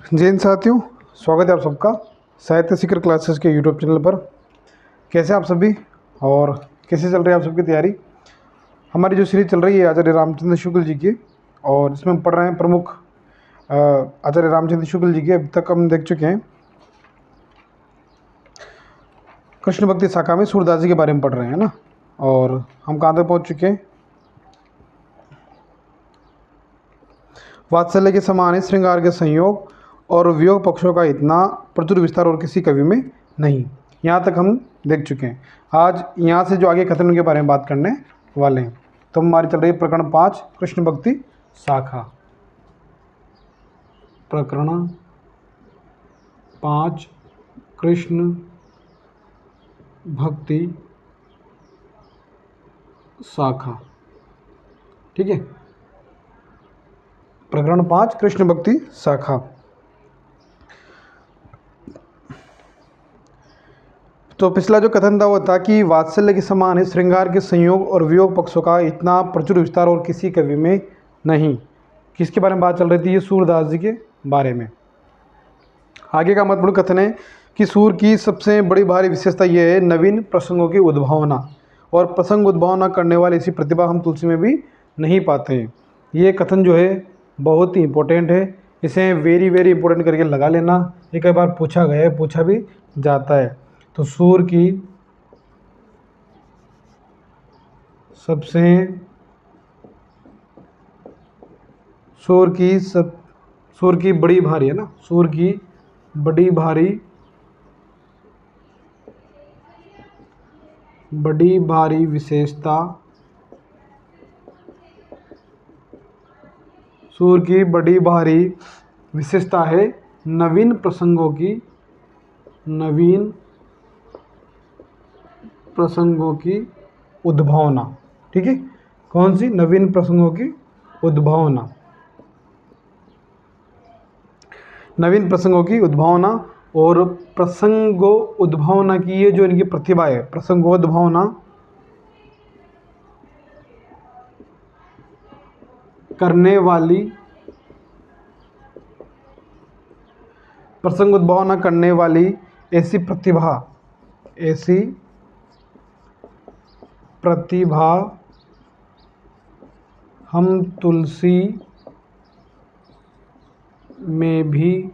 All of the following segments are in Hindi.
जय हिंद साथियों, स्वागत है आप सबका साहित्य सीकर क्लासेस के यूट्यूब चैनल पर। कैसे हैं आप सभी और कैसे चल रही है आप सबकी तैयारी। हमारी जो सीरीज चल रही है आचार्य रामचंद्र शुक्ल जी की, और इसमें हम पढ़ रहे हैं प्रमुख आचार्य रामचंद्र शुक्ल जी के। अब तक हम देख चुके हैं कृष्ण भक्ति शाखा में सूरदास जी के बारे में पढ़ रहे हैं ना। और हम कहाँ तक पहुँच चुके हैं? वात्सल्य के समान है श्रृंगार के संयोग और वियोग पक्षों का इतना प्रचुर विस्तार और किसी कवि में नहीं। यहाँ तक हम देख चुके हैं। आज यहाँ से जो आगे कथन के बारे में बात करने वाले हैं, तो हमारी चल रही है प्रकरण 5 कृष्ण भक्ति शाखा। प्रकरण 5 कृष्ण भक्ति शाखा। ठीक है, प्रकरण 5 कृष्ण भक्ति शाखा। तो पिछला जो कथन था वो था कि वात्सल्य के समान है श्रृंगार के संयोग और वियोग पक्षों का इतना प्रचुर विस्तार और किसी कवि में नहीं। किसके बारे में बात चल रही थी? ये सूरदास जी के बारे में। आगे का महत्वपूर्ण कथन है कि सूर की सबसे बड़ी भारी विशेषता यह है नवीन प्रसंगों की उद्भावना, और प्रसंग उद्भावना करने वाली ऐसी प्रतिभा हम तुलसी में भी नहीं पाते हैं। ये कथन जो है बहुत ही इंपॉर्टेंट है, इसे वेरी वेरी इंपॉर्टेंट करके लगा लेना। ये कई बार पूछा गया है, पूछा भी जाता है। तो सूर की बड़ी भारी है ना, सूर की बड़ी भारी विशेषता, सूर की बड़ी भारी विशेषता है नवीन प्रसंगों की उद्भावना। ठीक है, कौन सी? नवीन प्रसंगों की उद्भावना। नवीन प्रसंगों की उद्भावना और प्रसंगो उद्भावना की ये जो इनकी प्रतिभा है, प्रसंगोद्भावना करने वाली, प्रसंग उद्भावना करने वाली ऐसी प्रतिभा हम तुलसी में भी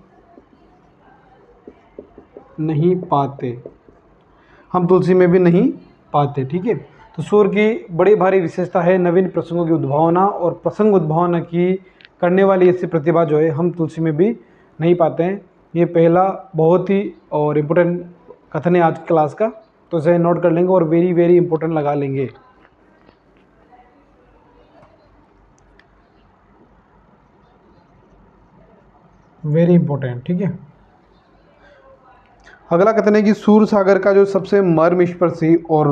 नहीं पाते। ठीक है, तो सूर की बड़ी भारी विशेषता है नवीन प्रसंगों की उद्भावना, और प्रसंग उद्भावना की करने वाली ऐसी प्रतिभा जो है हम तुलसी में भी नहीं पाते हैं। ये पहला बहुत ही और इम्पोर्टेंट कथन है आज की क्लास का, तो इसे नोट कर लेंगे और वेरी वेरी इंपॉर्टेंट लगा लेंगे। Very important. ठीक है, अगला कथन है कि सूर सागर का जो सबसे मर्मस्पर्शी और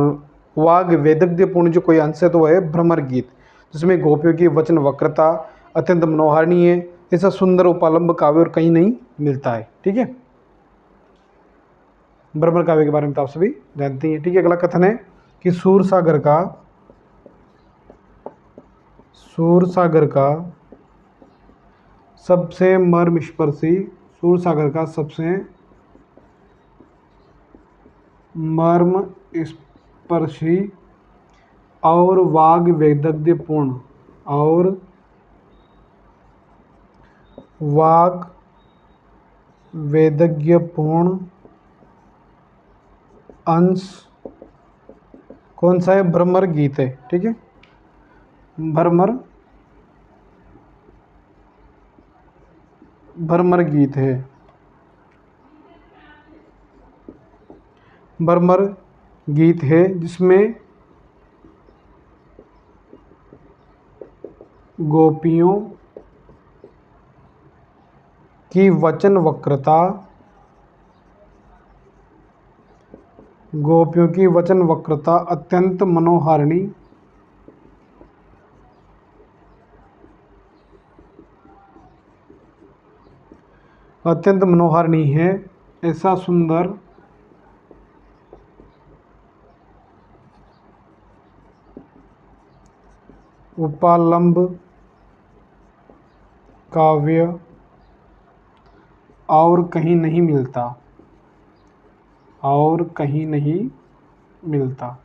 वाग वेदज्ञपूर्ण जो कोई अंश है तो वह है भ्रमर गीत, जिसमें गोपियों की वचन वक्रता अत्यंत मनोहारणीय है। ऐसा सुंदर उपालंब काव्य और कहीं नहीं मिलता है। ठीक है, भ्रमर काव्य के बारे में तो आप सभी जानते हैं। ठीक है, अगला कथन है कि सूर सागर का सबसे मर्मस्पर्शी और वाग वेदज्ञपूर्ण अंश कौन सा है? भ्रमर गीत है। ठीक है, भ्रमर गीत है। भ्रमर गीत है जिसमें गोपियों की वचन वक्रता अत्यंत मनोहारिणी है। ऐसा सुंदर उपालंब काव्य और कहीं नहीं मिलता, और कहीं नहीं मिलता।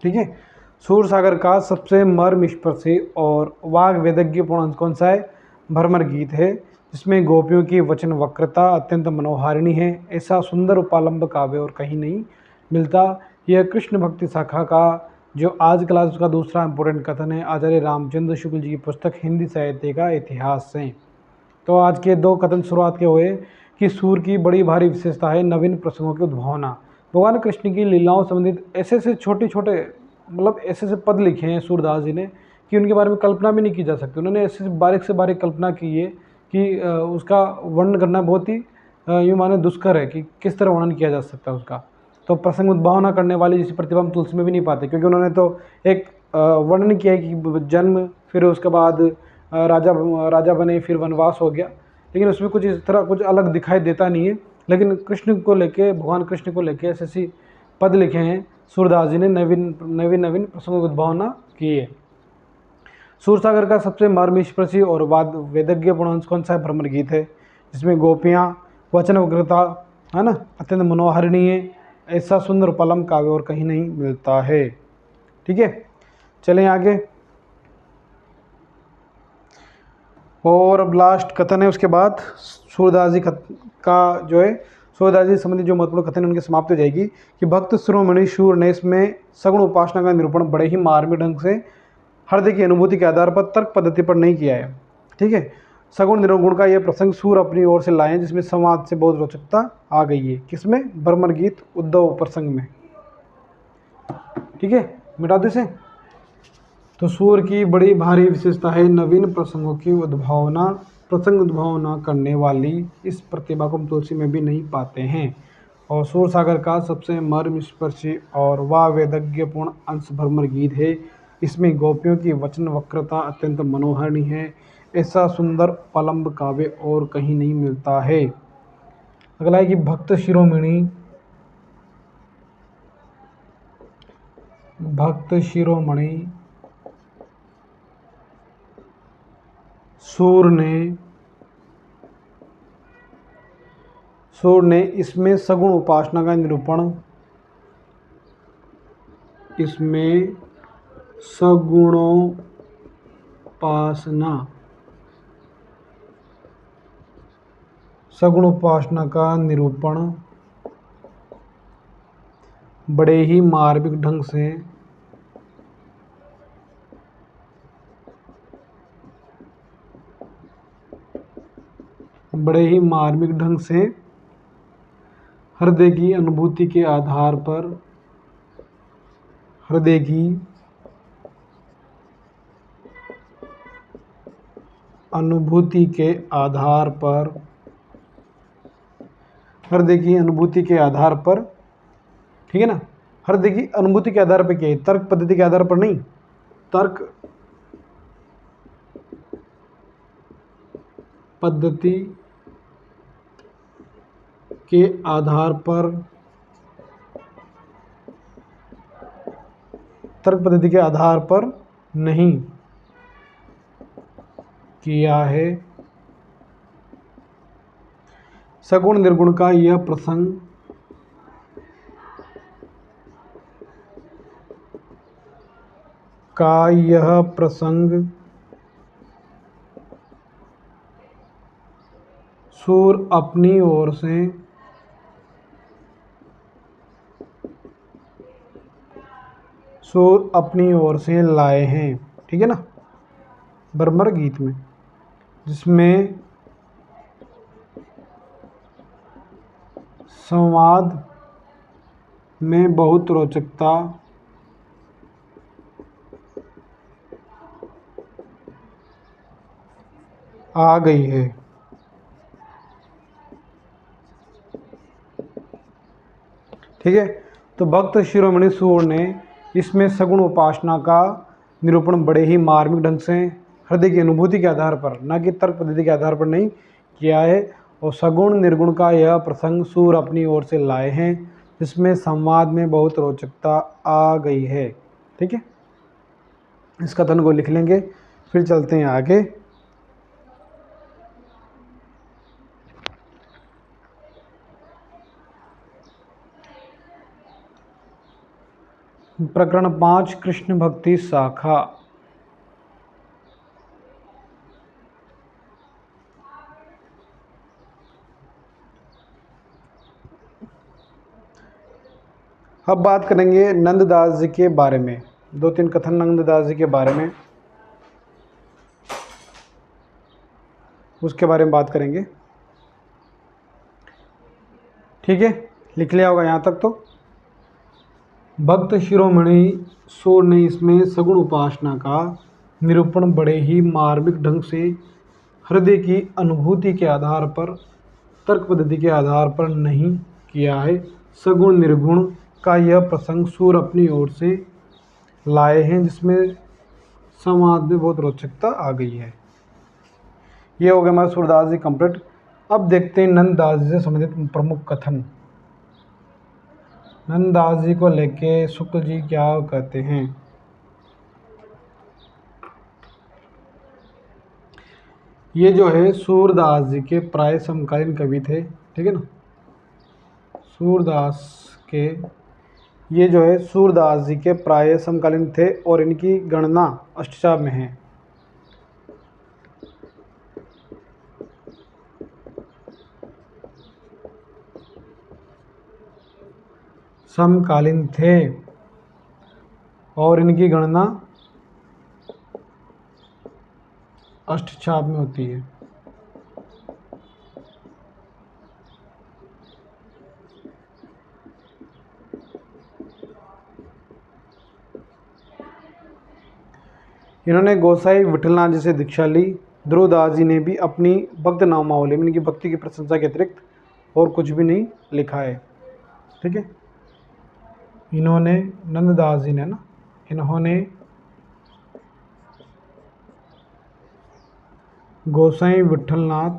ठीक है। सूर सागर का सबसे मर्मस्पर्शी और वाग वेदज्ञ पूर्ण अंश कौन सा है? भ्रमर गीत है, जिसमें गोपियों की वचन वक्रता अत्यंत मनोहारिणी है। ऐसा सुंदर उपालंब काव्य और कहीं नहीं मिलता। यह कृष्ण भक्ति शाखा का जो आज क्लास का दूसरा इंपॉर्टेंट कथन है, आचार्य रामचंद्र शुक्ल जी की पुस्तक हिंदी साहित्य का इतिहास से। तो आज के दो कथन शुरुआत के हुए कि सूर की बड़ी भारी विशेषता है नवीन प्रसंगों की उद्भावना। भगवान कृष्ण की लीलाओं संबंधित ऐसे ऐसे छोटे छोटे मतलब ऐसे ऐसे पद लिखे हैं सूरदास जी ने कि उनके बारे में कल्पना भी नहीं की जा सकती। उन्होंने ऐसे से बारीक कल्पना की है कि उसका वर्णन करना बहुत ही यूँ माने दुष्कर है कि किस तरह वर्णन किया जा सकता है उसका। तो प्रसंग उद्भावना करने वाली जैसी प्रतिभा हम तुलसी में भी नहीं पाते, क्योंकि उन्होंने तो एक वर्णन किया है कि जन्म, फिर उसके बाद राजा बने, फिर वनवास हो गया, लेकिन उसमें कुछ इस तरह कुछ अलग दिखाई देता नहीं है। लेकिन कृष्ण को लेके, भगवान कृष्ण को लेके ऐसे ऐसी पद लिखे हैं सूरदास जी ने, नवीन प्रसंगों की उद्भावना की है। सूरसागर का सबसे मर्मस्पर्शी और वाद वेदज्ञ पुरांश कौन सा है? भ्रमर गीत है, जिसमें गोपियाँ वचन वक्रता है ना अत्यंत मनोहारिणी है। ऐसा सुंदर पलम काव्य और कहीं नहीं मिलता है। ठीक है, चलें आगे। और अब लास्ट कथन है, उसके बाद सूरदास जी का जो है सूरदास जी संबंधी जो महत्वपूर्ण कथन है उनकी समाप्त हो जाएगी कि भक्त शिरोमणि शूर ने इसमें सगुण उपासना का निरूपण बड़े ही मार्मिक ढंग से हृदय की अनुभूति के आधार पर तर्क पद्धति पर नहीं किया है। ठीक है, सगुण निर्गुण का यह प्रसंग सूर अपनी ओर से लाए, जिसमें संवाद से बहुत रोचकता आ गई है। किसमें? भ्रमर गीत उद्धव प्रसंग में। ठीक है, मिटा दो इसे। तो सूर की बड़ी भारी विशेषता है नवीन प्रसंगों की उद्भावना। प्रसंग उद्भावना करने वाली इस प्रतिभा को हम तुलसी में भी नहीं पाते हैं। और सूर सागर का सबसे मर्मस्पर्शी और वावेदज्ञपूर्ण अंश भ्रमर गीत है। इसमें गोपियों की वचन वक्रता अत्यंत मनोहारिणी है। ऐसा सुंदर पलंब काव्य और कहीं नहीं मिलता है। अगला है कि भक्त शिरोमणि सूर ने इसमें सगुण उपासना का निरूपण, इसमें सगुण उपासना का निरूपण बड़े ही मार्मिक ढंग से हृदय की अनुभूति के आधार पर हृदय की अनुभूति के आधार पर ठीक है ना, हृदय की अनुभूति के आधार पर क्या है? तर्क पद्धति के आधार पर नहीं, तर्क पद्धति के आधार पर, तर्क पद्धति के आधार पर नहीं किया है। सगुण निर्गुण का यह प्रसंग सूर अपनी ओर से लाए हैं। ठीक है ना, भ्रमर गीत में, जिसमें संवाद में बहुत रोचकता आ गई है। ठीक है, तो भक्त शिरोमणि सूर ने इसमें सगुण उपासना का निरूपण बड़े ही मार्मिक ढंग से हृदय की अनुभूति के आधार पर, न कि तर्क पद्धति के आधार पर नहीं किया है। और सगुण निर्गुण का यह प्रसंग सूर अपनी ओर से लाए हैं, जिसमें संवाद में बहुत रोचकता आ गई है। ठीक है, इस कथन को लिख लेंगे, फिर चलते हैं आगे। प्रकरण 5 कृष्ण भक्ति शाखा। अब बात करेंगे नंददास जी के बारे में, 2-3 कथन नंददास जी के बारे में, उसके बारे में बात करेंगे। ठीक है, लिख लिया होगा यहाँ तक तो। भक्त शिरोमणि सूर ने इसमें सगुण उपासना का निरूपण बड़े ही मार्मिक ढंग से हृदय की अनुभूति के आधार पर, तर्क पद्धति के आधार पर नहीं किया है। सगुण निर्गुण का यह प्रसंग सूर अपनी ओर से लाए हैं, जिसमें समाज में बहुत रोचकता आ गई है। ये हो गया हमारा सूरदास जी कंप्लीट। अब देखते हैं नंददास जी से संबंधित प्रमुख कथन। नंददास जी को लेके शुक्ल जी क्या कहते हैं। ये जो है सूरदास जी के प्राय समकालीन कवि थे, ठीक है ना। सूरदास के, ये जो है सूरदास जी के प्राय समकालीन थे और इनकी गणना अष्टचाप में है। समकालीन थे और इनकी गणना अष्टचाप में होती है। इन्होंने गोसाई विठलनाथ जी से दीक्षा ली। ध्रुवदास जी ने भी अपनी भक्त नामावली में इनकी भक्ति की प्रशंसा के अतिरिक्त और कुछ भी नहीं लिखा है। ठीक है, इन्होंने, नंददास जी ने ना, इन्होंने गोसाई विठलनाथ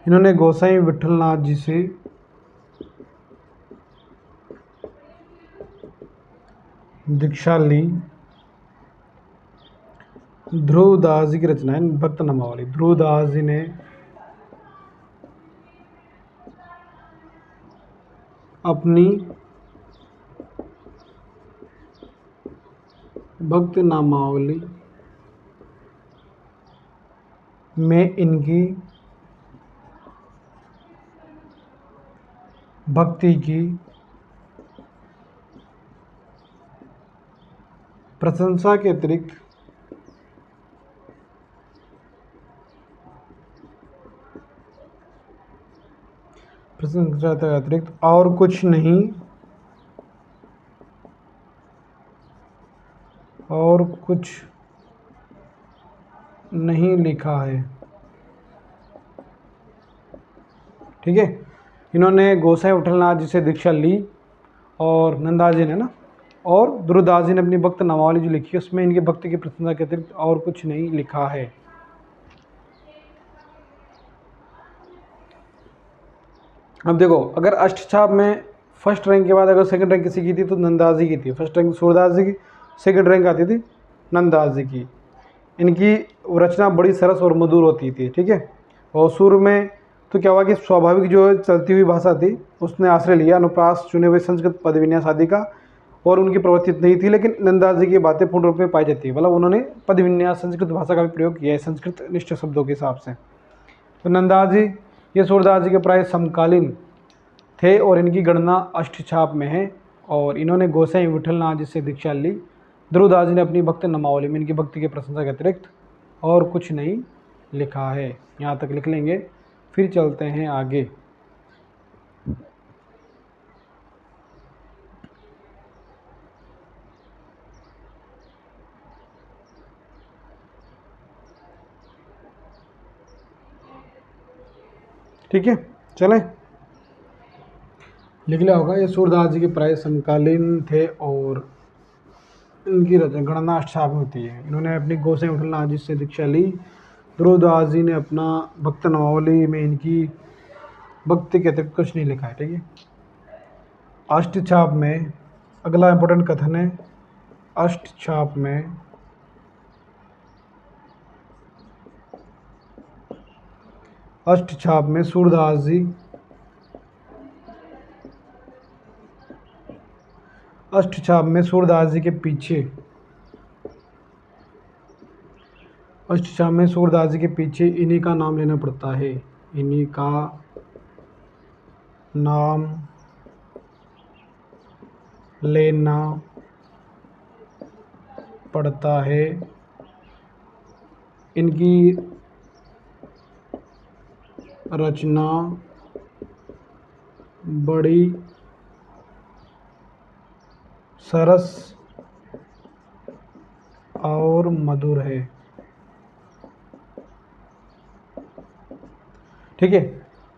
इन्होंने गोसाई विठलनाथ जी से दीक्षा ली। ध्रुवदास जी की रचना है भक्त नामावली। ध्रुवदास जी ने अपनी भक्त नामावली में इनकी भक्ति की प्रशंसा के अतिरिक्त और कुछ नहीं लिखा है। ठीक है, इन्होंने गोसाई विठलनाथ जी से दीक्षा ली और नंददास जी ने ना, और ध्रुवदास जी ने अपनी भक्त नामावली जो लिखी है उसमें इनकी भक्ति की प्रशंसा के अतिरिक्त और कुछ नहीं लिखा है। अब देखो, अगर अष्टछाप में फर्स्ट रैंक के बाद अगर सेकंड रैंक किसी की थी तो नंददास जी की थी। फर्स्ट रैंक सूरदास जी की, सेकंड रैंक आती थी नंददास जी की। इनकी रचना बड़ी सरस और मधुर होती थी। ठीक है, और सुर में तो क्या हुआ कि स्वाभाविक जो चलती हुई भाषा थी उसने आश्रय लिया अनुप्रास चुने हुए संस्कृत पद विन्यास आदि का, और उनकी प्रवृत्ति नहीं थी। लेकिन नंददास जी की बातें पूर्ण रूप में पाई जाती है, मतलब उन्होंने पद विन्यास संस्कृत भाषा का भी प्रयोग किया है संस्कृत निष्ठ शब्दों के हिसाब से। तो नंददास जी ये सूरदास जी के प्राय समकालीन थे और इनकी गणना अष्टछाप में है, और इन्होंने गोसाई विठलनाथ जी से दीक्षा ली। ध्रुवदास जी ने अपनी भक्त नामावली में इनकी भक्ति की प्रशंसा के अतिरिक्त और कुछ नहीं लिखा है। यहाँ तक लिख लेंगे, फिर चलते हैं आगे। ठीक है, चलें, लिख लिया होगा। ये सूरदास जी के प्राय समकालीन थे और इनकी रचना गणना अष्टछाप में होती है। इन्होंने अपनी गोसाई विठलनाथ जी से दीक्षा ली। ध्रुवदास जी ने अपना भक्त नामावली में इनकी भक्ति के अतिरिक्त कुछ नहीं लिखा है। ठीक है, अष्टछाप में अगला इंपॉर्टेंट कथन है, अष्टछाप में अष्टछाप में सूरदास जी अष्टछाप में सूरदास जी के पीछे अष्टछाप में सूरदास जी के पीछे इन्हीं का नाम लेना पड़ता है। इन्हीं का नाम लेना पड़ता है। इनकी रचना बड़ी सरस और मधुर है। ठीक है,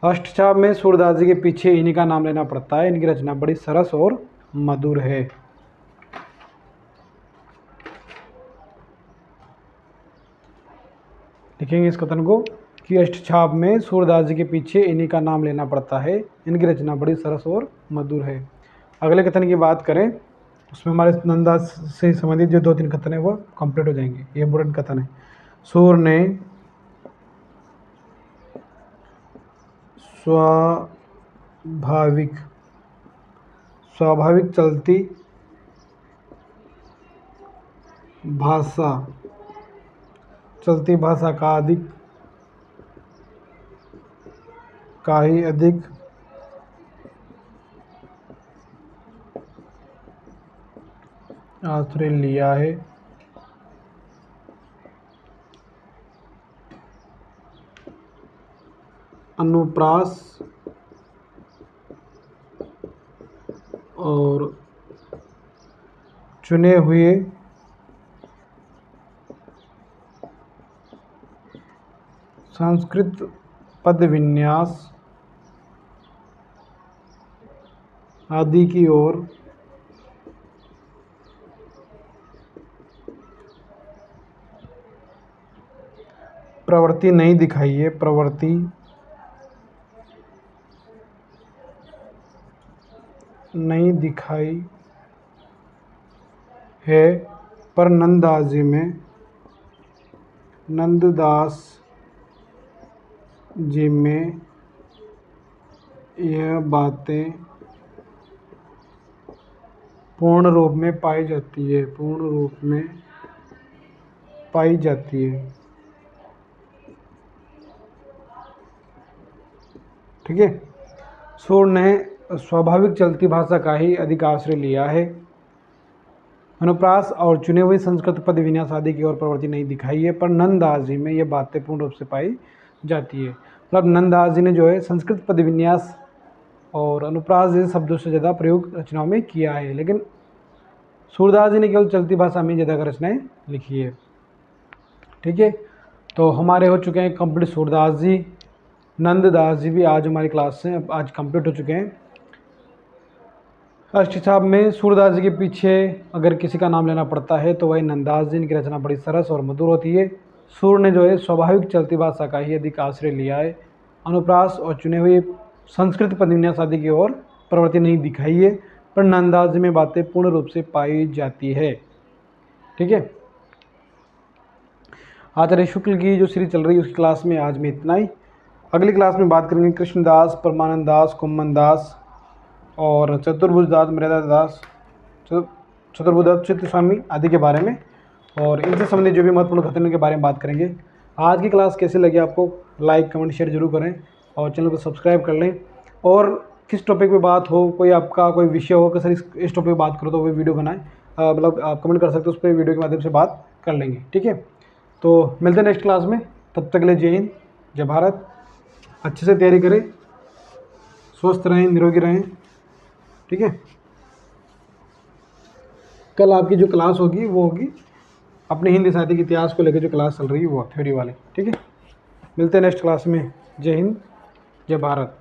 अष्टछाप में सूरदास जी के पीछे इन्हीं का नाम लेना पड़ता है। इनकी रचना बड़ी सरस और मधुर है। लिखेंगे इस कथन को कि अष्टछाप में सूरदास जी के पीछे इन्हीं का नाम लेना पड़ता है। इनकी रचना बड़ी सरस और मधुर है। अगले कथन की बात करें, उसमें हमारे नंददास से संबंधित जो 2-3 कथन है वो कंप्लीट हो जाएंगे। ये इंपॉर्टेंट कथन है। सूर ने स्वाभाविक चलती भाषा का ही अधिक आश्रय लिया है। अनुप्रास और चुने हुए संस्कृत पद विन्यास आदि की ओर प्रवृत्ति नहीं दिखाई है, पर नंददास जी में यह बातें पूर्ण रूप में पाई जाती है। ठीक है, सूर ने स्वाभाविक चलती भाषा का ही अधिक आश्रय लिया है। अनुप्रास और चुने हुए संस्कृत पद विन्यास आदि की ओर प्रवृत्ति नहीं दिखाई है, पर नंददास जी में ये बातें पूर्ण रूप से पाई जाती है। मतलब नंददास जी ने जो है संस्कृत पद विन्यास और अनुप्रास जैसे शब्दों से ज़्यादा प्रयोग रचनाओं में किया है, लेकिन सूरदास जी ने केवल चलती भाषा में ज़्यादा रचनाएं लिखी है। ठीक है, तो हमारे हो चुके हैं कंप्लीट सूरदास जी। नंददास जी भी आज हमारी क्लास से आज कंप्लीट हो चुके हैं। अष्टछाप में सूरदास जी के पीछे अगर किसी का नाम लेना पड़ता है तो वही नंददास जी। इनकी रचना बड़ी सरस और मधुर होती है। सूर ने जो है स्वाभाविक चलती भाषा का ही अधिक आश्रय लिया है। अनुप्रास और चुने हुए संस्कृत पद विन्यास आदि की ओर प्रवृत्ति नहीं दिखाई है, पर नंददास जी में बातें पूर्ण रूप से पाई जाती है। ठीक है, आचार्य शुक्ल की जो सीरीज चल रही है उसकी क्लास में आज में इतना ही। अगली क्लास में बात करेंगे कृष्णदास, परमानंद दास, कुम्मन दास और चतुर्भुज दास, मर्यादा दास, चतुर्भुज दास, चित्त स्वामी आदि के बारे में, और इनसे संबंधित जो भी महत्वपूर्ण कथनों के बारे में बात करेंगे। आज की क्लास कैसी लगी आपको? लाइक, कमेंट, शेयर जरूर करें और चैनल को सब्सक्राइब कर लें। और किस टॉपिक पे बात हो, कोई आपका कोई विषय हो कि सर इस टॉपिक पे बात करो, तो वो वीडियो बनाएं, मतलब आप कमेंट कर सकते हो, उस पर वीडियो के माध्यम से बात कर लेंगे। ठीक है, तो मिलते हैं नेक्स्ट क्लास में। तब तक के लिए जय हिंद, जय भारत। अच्छे से तैयारी करें, स्वस्थ रहें, निरोगी रहें। ठीक है, कल आपकी जो क्लास होगी वो होगी अपने हिंदी साहित्य के इतिहास को लेकर जो क्लास चल रही है वो थ्योरी वाली। ठीक है, मिलते हैं नेक्स्ट क्लास में। जय हिंद, जय भारत।